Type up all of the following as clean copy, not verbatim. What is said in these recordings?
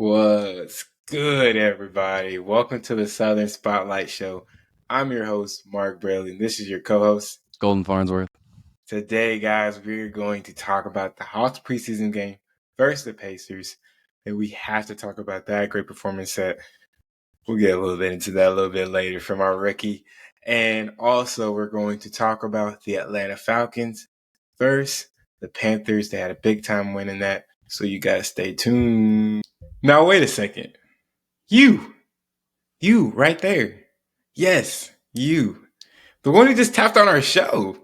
What's good, everybody? Welcome to the Southern Spotlight Show. I'm your host, Mark Braley, and this is your co-host, Golden Farnsworth. Today, guys, we're going to talk about the Hawks preseason game versus the Pacers, and we have to talk about that great performance set. We'll get a little bit into that a little bit later from our rookie. And also, we're going to talk about the Atlanta Falcons versus the Panthers. They had a big-time win in that, so you guys stay tuned. Now, wait a second. You right there. Yes, you. The one who just tapped on our show.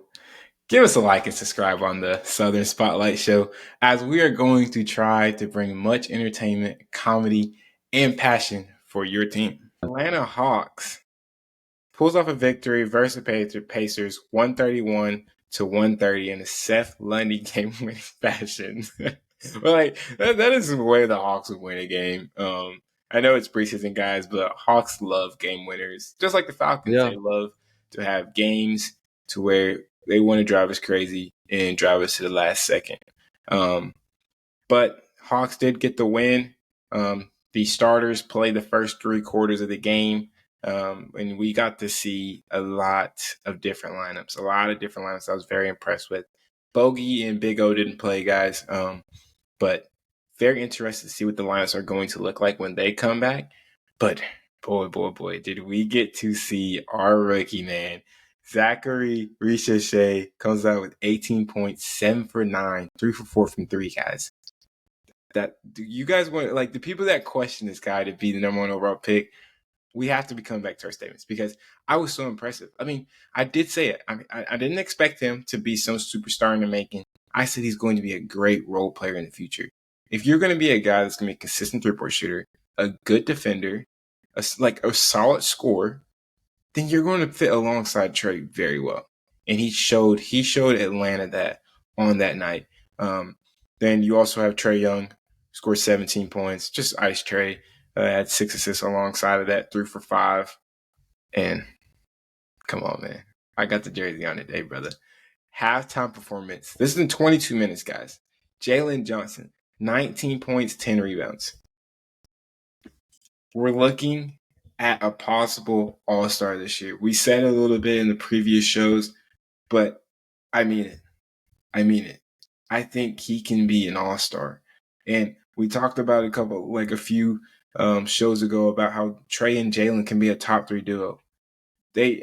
Give us a like and subscribe on the Southern Spotlight Show, as we are going to try to bring much entertainment, comedy, and passion for your team. Atlanta Hawks pulls off a victory versus the Pacers 131-130 in a Seth Lundy game-winning fashion. But that is the way the Hawks would win a game. I know it's preseason, guys, but Hawks love game winners. Just like the Falcons, They love to have games to where they want to drive us crazy and drive us to the last second. But Hawks did get the win. The starters played the first 3 quarters of the game, and we got to see a lot of different lineups. I was very impressed with. Bogey and Big O didn't play, guys, but very interested to see what the lineups are going to look like when they come back. But boy, did we get to see our rookie, man. Zaccharie Risacher comes out with 18 points, 7 for 9, 3 for 4 from 3, guys. Do you guys want, the people that question this guy to be the number 1 overall pick, we have to be coming back to our statements because I was so impressive. I mean, I did say it. I didn't expect him to be some superstar in the making. I said he's going to be a great role player in the future. If you're going to be a guy that's going to be a consistent three-point shooter, a good defender, a solid scorer, then you're going to fit alongside Trey very well. And he showed Atlanta that on that night. Then you also have Trae Young, scored 17 points, just ice Trey. Had 6 assists alongside of that, 3 for 5. And come on, man. I got the jersey on today, brother. Halftime performance. This is in 22 minutes, guys. Jalen Johnson, 19 points, 10 rebounds. We're looking at a possible all-star this year. We said a little bit in the previous shows, but I mean it. I think he can be an all-star. And we talked about a few shows ago about how Trey and Jalen can be a top 3 duo.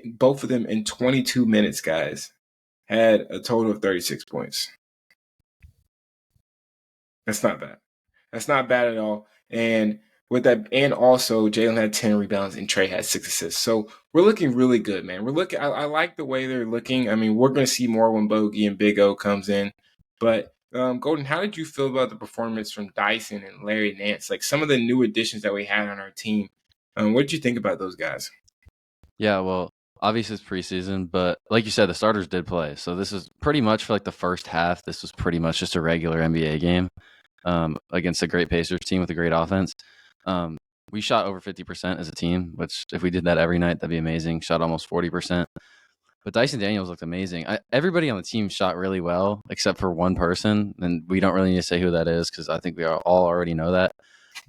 Both of them in 22 minutes, guys, had a total of 36 points. That's not bad. That's not bad at all. And with that, and also Jalen had 10 rebounds and Trey had 6 assists. So we're looking really good, man. I like the way they're looking. I mean, we're going to see more when Bogey and Big O comes in. But Golden, how did you feel about the performance from Dyson and Larry Nance? Like some of the new additions that we had on our team. What did you think about those guys? Yeah, well, obviously it's preseason, but like you said, the starters did play. So this is pretty much for the first half. This was pretty much just a regular NBA game against a great Pacers team with a great offense. We shot over 50% as a team, which if we did that every night, that'd be amazing. Shot almost 40%. But Dyson Daniels looked amazing. Everybody on the team shot really well, except for one person, and we don't really need to say who that is because I think we all already know that.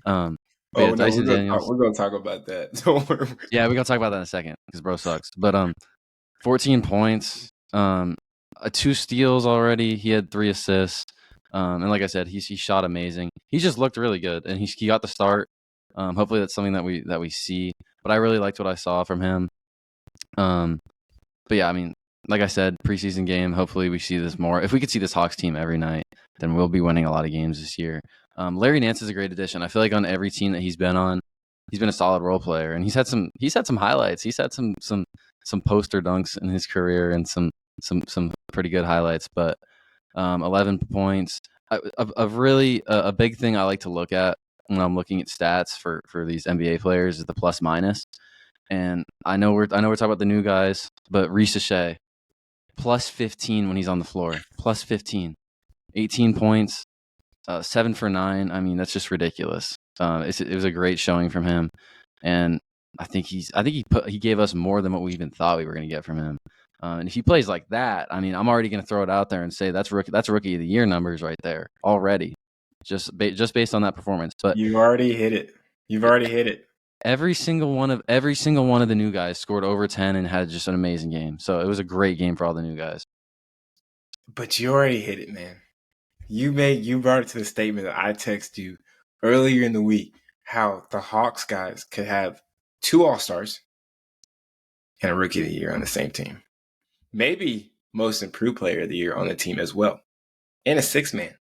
Dyson Daniels. We're going to talk about that. Don't worry. Yeah, we're going to talk about that in a second because bro sucks. But 14 points, 2 steals already. He had 3 assists. And like I said, he shot amazing. He just looked really good, and he got the start. Hopefully that's something that we see. But I really liked what I saw from him. But yeah, I mean, like I said, preseason game. Hopefully we see this more. If we could see this Hawks team every night, then we'll be winning a lot of games this year. Larry Nance is a great addition. I feel like on every team that he's been on, he's been a solid role player, and he's had some highlights. He's had some poster dunks in his career and some pretty good highlights. But 11 points. A big thing I like to look at when I'm looking at stats for these NBA players is the plus minus. And I know we're talking about the new guys, but Risacher, plus 15 when he's on the floor. Plus 15. 18 points, 7 for 9. I mean, that's just ridiculous. It was a great showing from him. And I think he gave us more than what we even thought we were going to get from him. And if he plays like that, I mean, I'm already going to throw it out there and say that's rookie of the year numbers right there already. just based on that performance. But You already hit it. You've already hit it. every single one of the new guys scored over 10 and had just an amazing game. So it was a great game for all the new guys. But you already hit it, man. You brought it to the statement that I texted you earlier in the week, how the Hawks guys could have 2 All-Stars and a Rookie of the Year on the same team. Maybe most improved player of the year on the team as well. And a 6-man.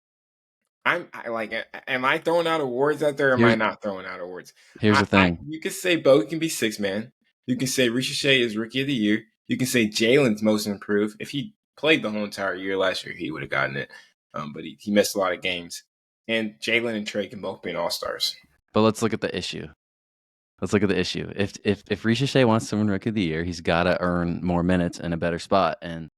Am I throwing out awards out there or am I not throwing out awards? Here's the thing. You could say Bo can be 6-man. You can say Risacher is Rookie of the Year. You can say Jalen's most improved. If he played the whole entire year last year, he would have gotten it. But he missed a lot of games. And Jalen and Trey can both be All-Stars. But let's look at the issue. If Risacher wants to win Rookie of the Year, he's got to earn more minutes in a better spot. And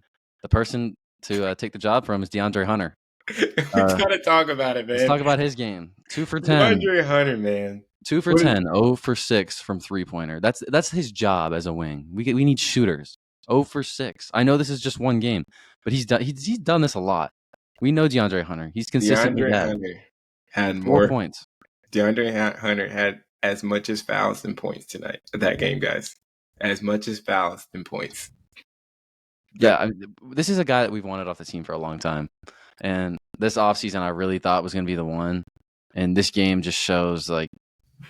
the person to take the job from is DeAndre Hunter. We gotta talk about it, man. Let's talk about his game. 2 for 10. DeAndre Hunter, man. 2 for 10. 0 for 6 from 3-pointer. That's his job as a wing. We need shooters. 0 for 6. I know this is just one game, but he's done this a lot. We know DeAndre Hunter. He's consistently had 4 points. DeAndre Hunter had as much as fouls than points tonight. That game, guys. As much as fouls than points. Yeah, this is a guy that we've wanted off the team for a long time. And this offseason, I really thought was going to be the one. And this game just shows like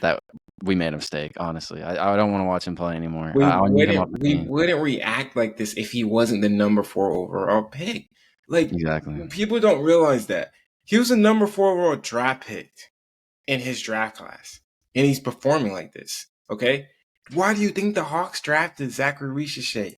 that we made a mistake, honestly. I don't want to watch him play anymore. We wouldn't react like this if he wasn't the number 4 overall pick. Like, exactly. People don't realize that. He was a number 4 overall draft pick in his draft class. And he's performing like this, okay? Why do you think the Hawks drafted Zaccharie Risacher?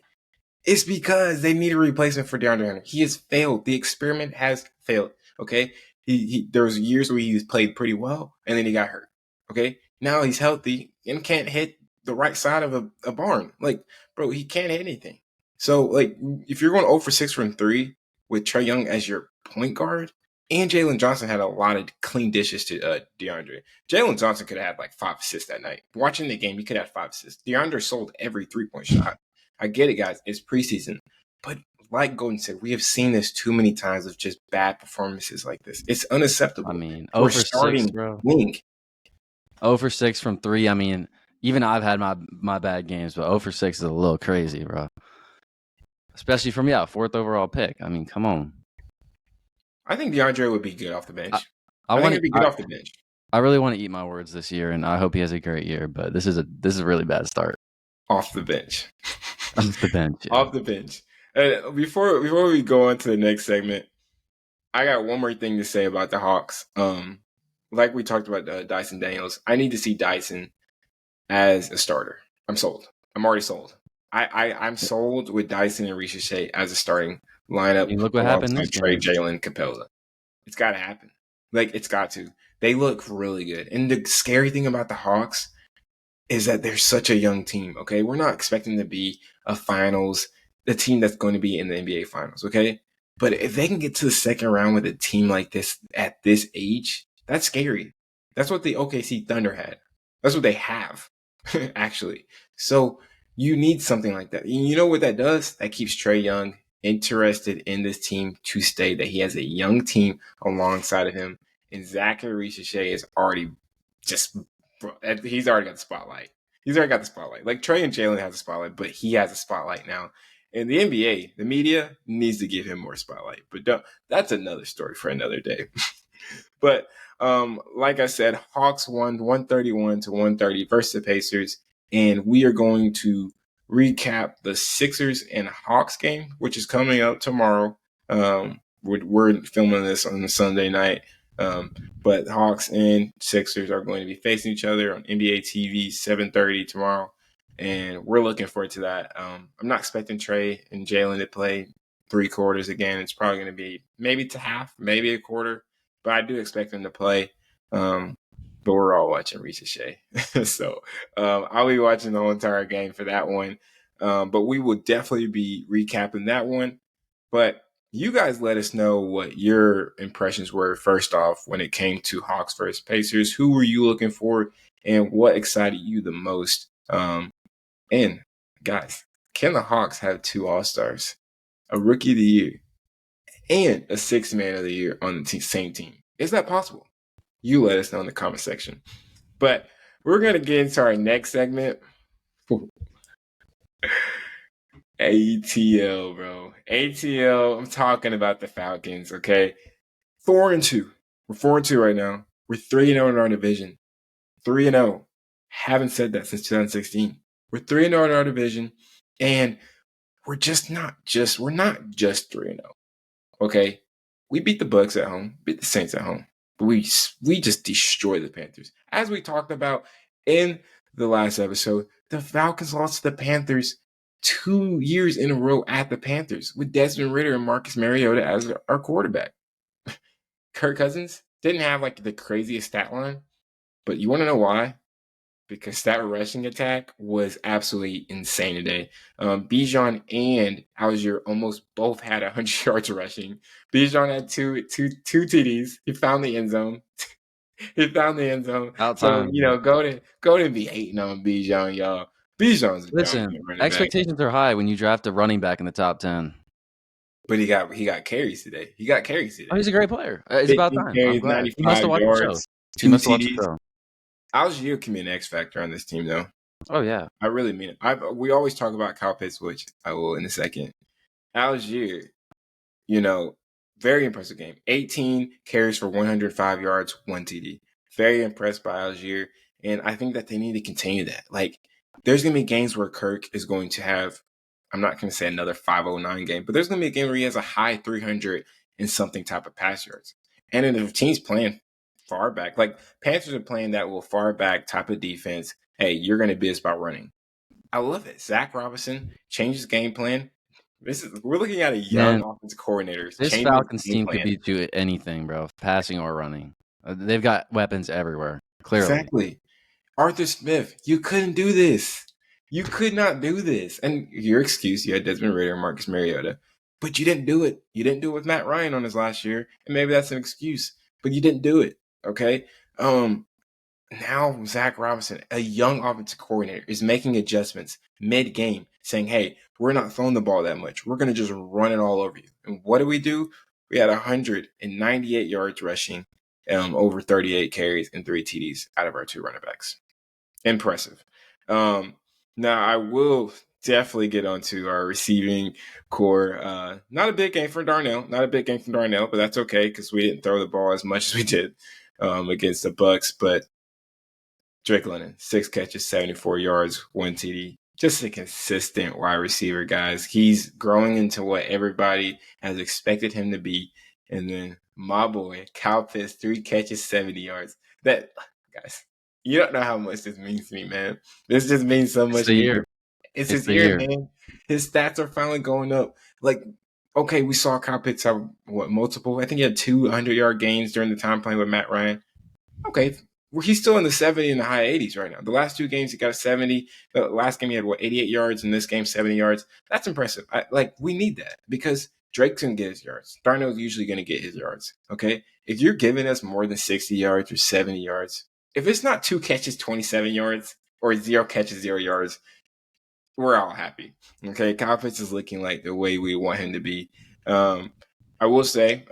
It's because they need a replacement for DeAndre Hunter. He has failed. The experiment has failed, okay? There was years where he played pretty well, and then he got hurt, okay? Now he's healthy and can't hit the right side of a barn. Like, bro, he can't hit anything. So, like, if you're going 0 for 6 from 3 with Trae Young as your point guard, and Jalen Johnson had a lot of clean dishes to DeAndre. Jalen Johnson could have had like 5 assists that night. Watching the game, he could have 5 assists. DeAndre sold every 3-point shot. I get it, guys. It's preseason. But like Golden said, we have seen this too many times of just bad performances like this. It's unacceptable. I mean, 0 for 6, bro. Wing. 0 for 6 from 3. I mean, even I've had my bad games, but 0 for 6 is a little crazy, bro. Especially from, 4th overall pick. I mean, come on. I think DeAndre would be good off the bench. I think he'd be good off the bench. I really want to eat my words this year, and I hope he has a great year. But this is a really bad start. Off the bench. Off the bench. Yeah. Off the bench. And before we go on to the next segment, I got one more thing to say about the Hawks. Like we talked about Dyson Daniels, I need to see Dyson as a starter. I'm sold. I'm already sold. I'm sold with Dyson and Risacher as a starting lineup. And look what happened this Trey, Jalen, Capella. It's got to happen. Like, it's got to. They look really good. And the scary thing about the Hawks is that they're such a young team, okay? We're not expecting to be a finals, the team that's going to be in the NBA finals, okay? But if they can get to the second round with a team like this at this age, that's scary. That's what the OKC Thunder had. That's what they have, actually. So you need something like that. You know what that does? That keeps Trae Young interested in this team to stay, that he has a young team alongside of him. And Zaccharie Risacher is already he's already got the spotlight. He's already got the spotlight. Like, Trae and Jalen have the spotlight, but he has a spotlight now. And the NBA, the media, needs to give him more spotlight. But that's another story for another day. But like I said, Hawks won 131-130 versus the Pacers. And we are going to recap the Sixers and Hawks game, which is coming up tomorrow. We're filming this on a Sunday night. But Hawks and Sixers are going to be facing each other on NBA TV 7:30 tomorrow. And we're looking forward to that. I'm not expecting Trae and Jalen to play 3 quarters again. It's probably going to be maybe to half, maybe a quarter. But I do expect them to play. But we're all watching Risacher. So I'll be watching the whole entire game for that one. But we will definitely be recapping that one. But you guys let us know what your impressions were first off when it came to Hawks versus Pacers. Who were you looking for and what excited you the most? And guys, can the Hawks have 2 All-Stars, a Rookie of the Year, and a 6th Man of the Year on the same team? Is that possible? You let us know in the comment section. But we're going to get into our next segment. ATL, bro. ATL, I'm talking about the Falcons, okay? 4-2. We're 4-2 right now. We're 3-0 in our division. 3-0. Haven't said that since 2016. We're 3-0 in our division, and we're not just 3-0. Okay? We beat the Bucks at home, beat the Saints at home. But we just destroyed the Panthers. As we talked about in the last episode, the Falcons lost to the Panthers 2 years in a row at the Panthers with Desmond Ridder and Marcus Mariota as our quarterback. Kirk Cousins didn't have like the craziest stat line, but you want to know why? Because that rushing attack was absolutely insane today. Bijan and Algier almost both had 100 yards rushing. Bijan had two TDs. He found the end zone. About So time. go to be hating on Bijan, y'all. Bijan's a Listen, dominant running back, expectations are high when you draft a running back in the top 10. but he got carries today. He got carries today. Oh, he's a great player. It's about 15 time. I'm carries, glad. He must 95 have watched the show. yards, He two must have watched the TDs. show. Algier can be an X factor on this team, though. Oh, yeah. I really mean it. We always talk about Kyle Pitts, which I will in a second. Algier, very impressive game. 18 carries for 105 yards, 1 TD. Very impressed by Algier, and I think that they need to continue that. Like, there's going to be games where Kirk is going to have, I'm not going to say another 509 game, but there's going to be a game where he has a high 300 and something type of pass yards. And then if team's playing far back, like Panthers are playing that little far back type of defense, hey, you're going to be about running. I love it. Zach Robinson changed his game plan. We're looking at a young Man, offensive coordinator this changing his Falcons game team could plan. beat you at anything, bro, passing or running. They've got weapons everywhere, clearly. Exactly. Arthur Smith, you couldn't do this. You could not do this. And your excuse, you had Desmond Ridder and Marcus Mariota, but you didn't do it. You didn't do it with Matt Ryan on his last year, and maybe that's an excuse, but you didn't do it. Okay. Now Zach Robinson, a young offensive coordinator, is making adjustments mid-game, saying, hey, we're not throwing the ball that much. We're going to just run it all over you. And what do? We had 198 yards rushing, over 38 carries and 3 TDs out of our 2 running backs. Impressive. Now, I will definitely get onto our receiving core. Not a big game for Darnell. But that's okay because we didn't throw the ball as much as we did against the Bucks. But Drake London, 6 catches, 74 yards, 1 TD. Just a consistent wide receiver, guys. He's growing into what everybody has expected him to be. And then my boy, Kyle Pitts, 3 catches, 70 yards. That, guys, you don't know how much this means to me, man. This just means so much It's to the me. year. It's It's his the year, year. man. His stats are finally going up. Like, okay, we saw Kyle Pitts have, multiple? I think he had 200-yard games during the time playing with Matt Ryan. Okay, well, he's still in the 70 and the high 80s right now. The last 2 games, he got a 70. The last game, he had, 88 yards. In this game, 70 yards. That's impressive. We need that because Drake's going to get his yards. Darnold's usually going to get his yards, okay? If you're giving us more than 60 yards or 70 yards, if it's not 2 catches, 27 yards, or 0 catches, 0 yards, we're all happy, okay? Kyle Pitts is looking like the way we want him to be. I will say,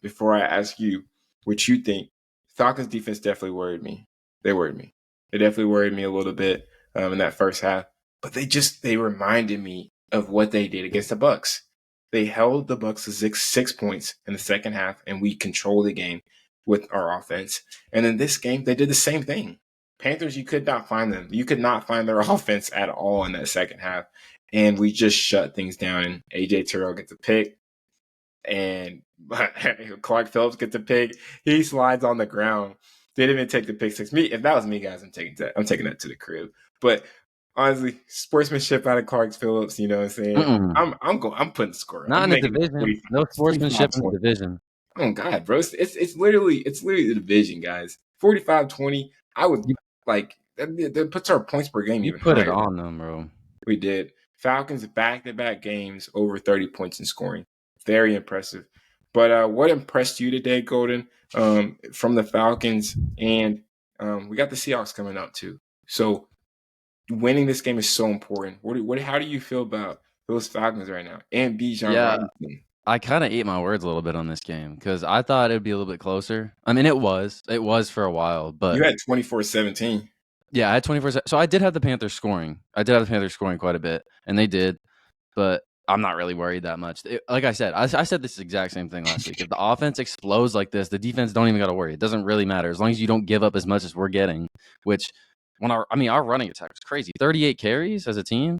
before I ask you what you think, Falcons defense definitely worried me. They worried me. They definitely worried me a little bit in that first half. But they reminded me of what they did against the Bucks. They held the Bucks to six points in the second half, and we controlled the game with our offense. And in this game, they did the same thing. Panthers, you could not find them. You could not find their offense at all in that second half. And we just shut things down. And AJ Terrell gets a pick. And Clark Phillips gets a pick. He slides on the ground. They didn't even take the pick six. If that was me, guys, I'm taking that to the crib. But honestly, sportsmanship out of Clark Phillips, you know what I'm saying? Mm-mm. I'm putting the score. Not I'm in the making it division. 45, No sportsmanship in the 45-20. division. Oh God, bro. It's literally the division, guys. 45-20. I would You, that puts our points per game you even put it higher. on them, bro. We did. Falcons back-to-back games over 30 points in scoring. Very impressive. But what impressed you today, Golden, from the Falcons? And we got the Seahawks coming up too. So winning this game is so important. How do you feel about those Falcons right now and Bijan Yeah, Robinson? I kind of ate my words a little bit on this game because I thought it'd be a little bit closer. I mean, it was for a while, but You had 24-17. yeah, I had 24. So I did have the Panthers scoring. I did have the Panthers scoring quite a bit, and they did. But I'm not really worried that much. Like I said, I said this exact same thing last week. If the offense explodes like this, the defense don't even got to worry. It doesn't really matter as long as you don't give up as much as we're getting. Which, our running attack was crazy. 38 carries as a team.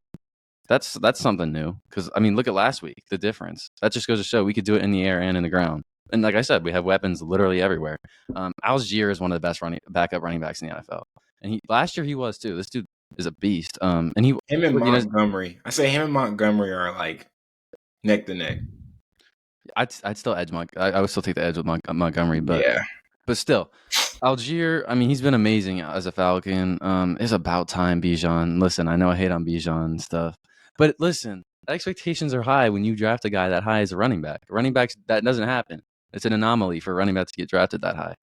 That's something new. Because look at last week. The difference. That just goes to show we could do it in the air and in the ground. And like I said, we have weapons literally everywhere. Algier is one of the best backup running backs in the NFL, and last year he was too. This dude is a beast. And he Him and Montgomery. I say him and Montgomery are like neck to neck. I'd still edge I would still take the edge with Montgomery, but Yeah. but still, Algier. He's been amazing as a Falcon. It's about time, Bijan. Listen, I know I hate on Bijan and stuff, but listen, expectations are high when you draft a guy that high as a running back. Running backs, that doesn't happen. It's an anomaly for running backs to get drafted that high.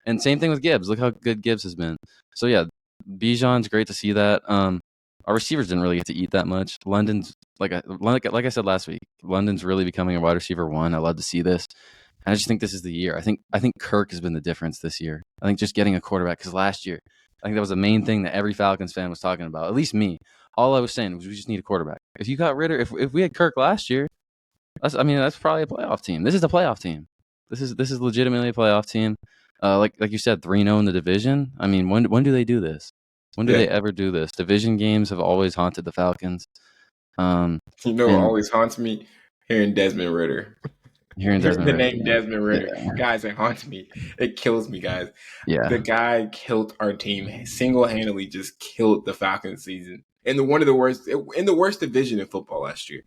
And same thing with Gibbs. Look how good Gibbs has been. So yeah, Bijan's great to see that. Our receivers didn't really get to eat that much. London's like I said last week. London's really becoming a wide receiver one. I love to see this. And I just think this is the year. I think Kirk has been the difference this year. I think just getting a quarterback, because last year I think that was the main thing that every Falcons fan was talking about. At least me. All I was saying was we just need a quarterback. If you got Ritter, if we had Kirk last year, that's probably a playoff team. This is the playoff team. This is legitimately a playoff team. Like you said, 3-0 in the division. When do they do this? When do they ever do this? Division games have always haunted the Falcons. What always haunts me? Hearing Desmond Ritter. Hearing Desmond the Ritter. name Desmond Ritter. Yeah. Guys, it haunts me. It kills me, guys. Yeah. The guy killed our team. Single-handedly just killed the Falcons season. In the worst division in football last year.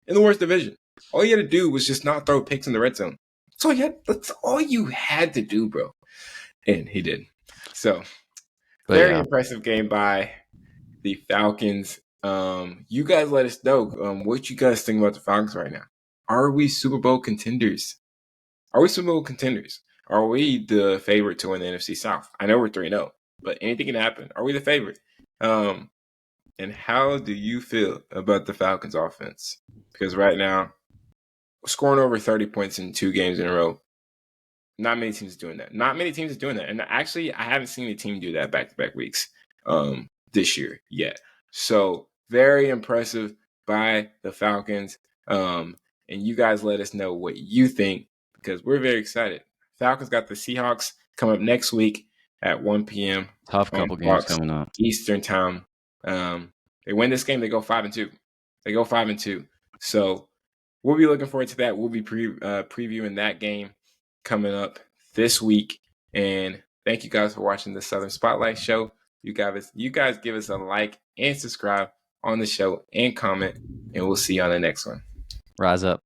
In the worst division. All you had to do was just not throw picks in the red zone. That's all you had to do, bro. And he did. So, very impressive game by the Falcons. You guys let us know what you guys think about the Falcons right now. Are we Super Bowl contenders? Are we Super Bowl contenders? Are we the favorite to win the NFC South? I know we're 3-0, but anything can happen. Are we the favorite? And how do you feel about the Falcons offense? Because right now, scoring over 30 points in 2 games in a row, not many teams doing that. And actually, I haven't seen a team do that back-to-back weeks this year yet. So, very impressive by the Falcons. And you guys let us know what you think, because we're very excited. Falcons got the Seahawks coming up next week at 1 p.m. Tough couple games coming up. Eastern time. They win this game, they go 5-2. So we'll be looking forward to that. We'll be previewing that game coming up this week. And thank you guys for watching the Southern Spotlight Show. You guys give us a like and subscribe on the show and comment, and we'll see you on the next one. Rise up.